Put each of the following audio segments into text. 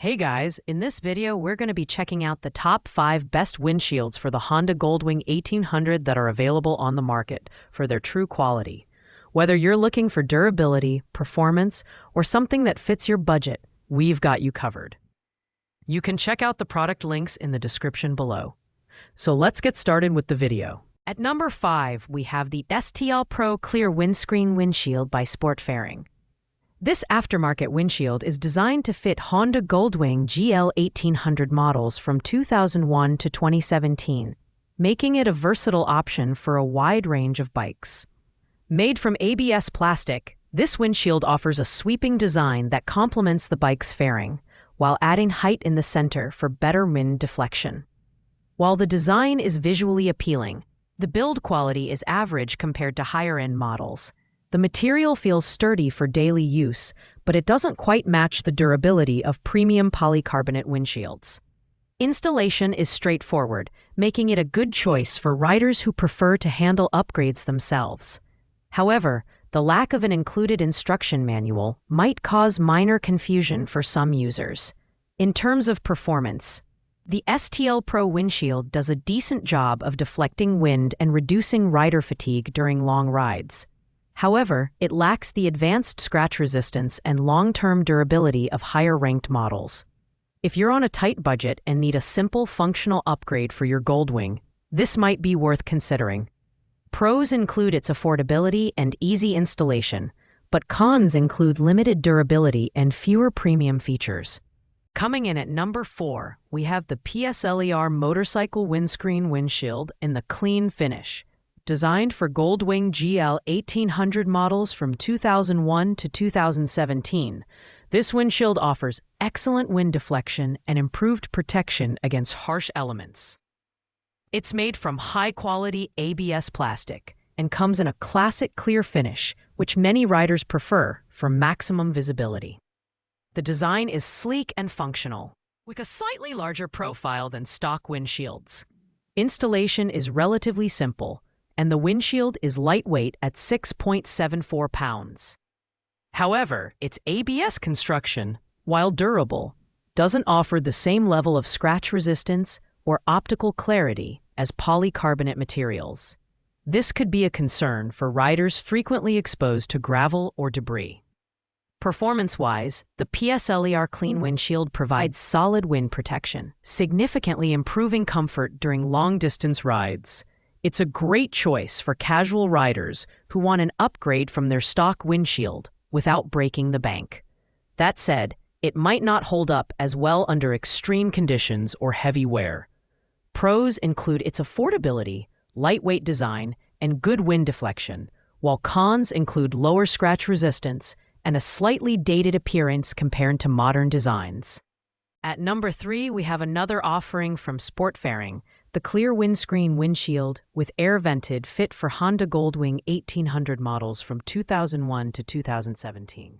Hey guys, in this video we're going to be checking out the top 5 best windshields for the Honda Goldwing 1800 that are available on the market for their true quality. Whether you're looking for durability, performance, or something that fits your budget, we've got you covered. You can check out the product links in the description below. So let's get started with the video. At number 5, we have the STLPRO Clear Windscreen Windshield by Sportfaring. This aftermarket windshield is designed to fit Honda Goldwing GL 1800 models from 2001 to 2017, making it a versatile option for a wide range of bikes. Made from ABS plastic, this windshield offers a sweeping design that complements the bike's fairing, while adding height in the center for better wind deflection. While the design is visually appealing, the build quality is average compared to higher-end models. The material feels sturdy for daily use, but it doesn't quite match the durability of premium polycarbonate windshields. Installation is straightforward, making it a good choice for riders who prefer to handle upgrades themselves. However, the lack of an included instruction manual might cause minor confusion for some users. In terms of performance, the STLPRO windshield does a decent job of deflecting wind and reducing rider fatigue during long rides. However, it lacks the advanced scratch resistance and long-term durability of higher-ranked models. If you're on a tight budget and need a simple functional upgrade for your Goldwing, this might be worth considering. Pros include its affordability and easy installation, but cons include limited durability and fewer premium features. Coming in at number 4, we have the PSLER Motorcycle Windscreen Windshield in the clean finish. Designed for Goldwing GL 1800 models from 2001 to 2017, this windshield offers excellent wind deflection and improved protection against harsh elements. It's made from high-quality ABS plastic and comes in a classic clear finish, which many riders prefer for maximum visibility. The design is sleek and functional, with a slightly larger profile than stock windshields. Installation is relatively simple, and the windshield is lightweight at 6.74 pounds. However, its ABS construction, while durable, doesn't offer the same level of scratch resistance or optical clarity as polycarbonate materials. This could be a concern for riders frequently exposed to gravel or debris. Performance-wise, the PSLER Clean Windshield provides solid wind protection, significantly improving comfort during long-distance rides. It's a great choice for casual riders who want an upgrade from their stock windshield without breaking the bank. That said, it might not hold up as well under extreme conditions or heavy wear. Pros include its affordability, lightweight design, and good wind deflection, while cons include lower scratch resistance and a slightly dated appearance compared to modern designs. At number 3, we have another offering from Sportfaring, the Clear Windscreen Windshield with air-vented fit for Honda Goldwing 1800 models from 2001 to 2017.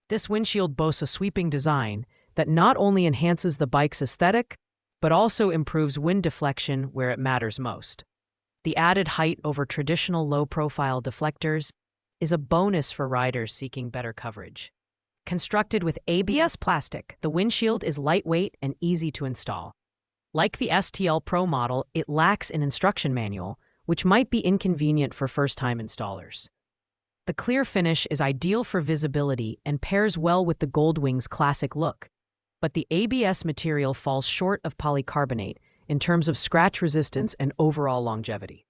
This windshield boasts a sweeping design that not only enhances the bike's aesthetic, but also improves wind deflection where it matters most. The added height over traditional low-profile deflectors is a bonus for riders seeking better coverage. Constructed with ABS plastic, the windshield is lightweight and easy to install. Like the STLPRO model, it lacks an instruction manual, which might be inconvenient for first-time installers. The clear finish is ideal for visibility and pairs well with the Goldwing's classic look, but the ABS material falls short of polycarbonate in terms of scratch resistance and overall longevity.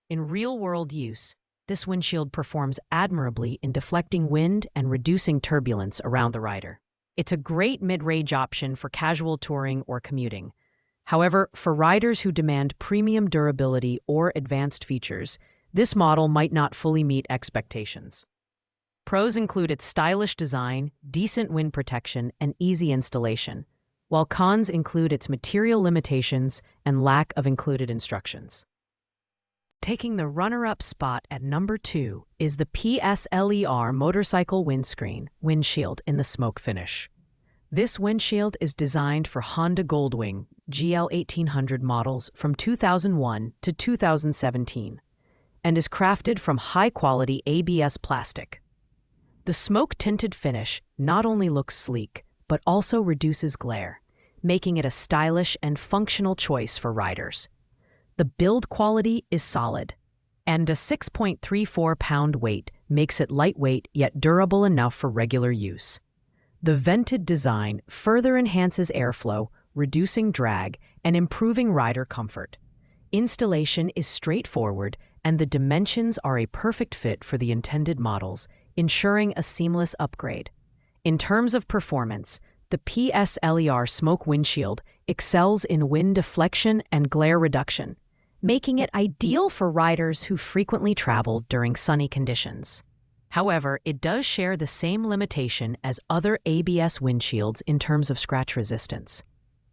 In real-world use, this windshield performs admirably in deflecting wind and reducing turbulence around the rider. It's a great mid-range option for casual touring or commuting. However, for riders who demand premium durability or advanced features, this model might not fully meet expectations. Pros include its stylish design, decent wind protection, and easy installation, while cons include its material limitations and lack of included instructions. Taking the runner-up spot at number 2 is the PSLER Motorcycle Windscreen Windshield in the smoke finish. This windshield is designed for Honda Goldwing GL 1800 models from 2001 to 2017 and is crafted from high-quality ABS plastic. The smoke-tinted finish not only looks sleek, but also reduces glare, making it a stylish and functional choice for riders. The build quality is solid, and a 6.34-pound weight makes it lightweight yet durable enough for regular use. The vented design further enhances airflow, reducing drag and improving rider comfort. Installation is straightforward, and the dimensions are a perfect fit for the intended models, ensuring a seamless upgrade. In terms of performance, the PSLER smoke windshield excels in wind deflection and glare reduction, making it ideal for riders who frequently travel during sunny conditions. However, it does share the same limitation as other ABS windshields in terms of scratch resistance.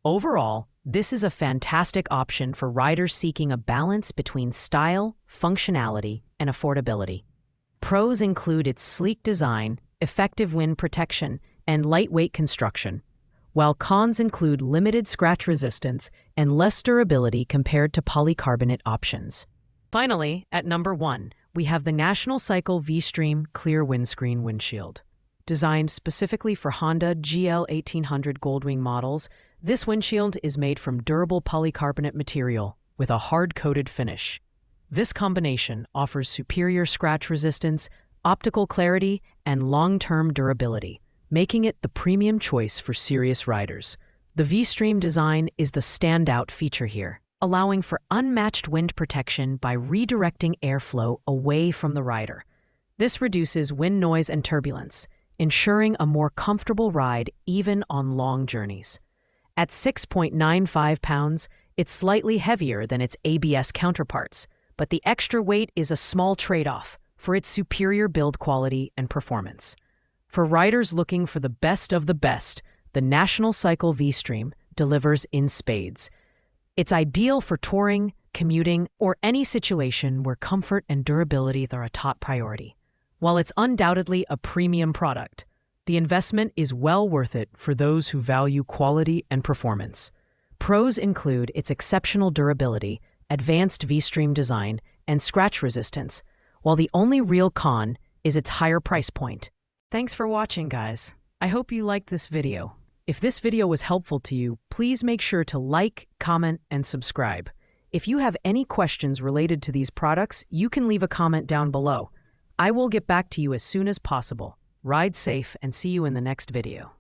Overall, this is a fantastic option for riders seeking a balance between style, functionality, and affordability. Pros include its sleek design, effective wind protection, and lightweight construction, while cons include limited scratch resistance and less durability compared to polycarbonate options. Finally, at number 1, we have the National Cycle VStream Clear Windscreen Windshield. Designed specifically for Honda GL 1800 Goldwing models, this windshield is made from durable polycarbonate material with a hard-coated finish. This combination offers superior scratch resistance, optical clarity, and long-term durability, making it the premium choice for serious riders. The VStream design is the standout feature here, allowing for unmatched wind protection by redirecting airflow away from the rider. This reduces wind noise and turbulence, ensuring a more comfortable ride even on long journeys. At 6.95 pounds, it's slightly heavier than its ABS counterparts, but the extra weight is a small trade-off for its superior build quality and performance. For riders looking for the best of the best, the National Cycle VStream delivers in spades. It's ideal for touring, commuting, or any situation where comfort and durability are a top priority. While it's undoubtedly a premium product, the investment is well worth it for those who value quality and performance. Pros include its exceptional durability, advanced VStream design, and scratch resistance, while the only real con is its higher price point. Thanks for watching, guys. I hope you liked this video. If this video was helpful to you, please make sure to like, comment, and subscribe. If you have any questions related to these products, you can leave a comment down below. I will get back to you as soon as possible. Ride safe and see you in the next video.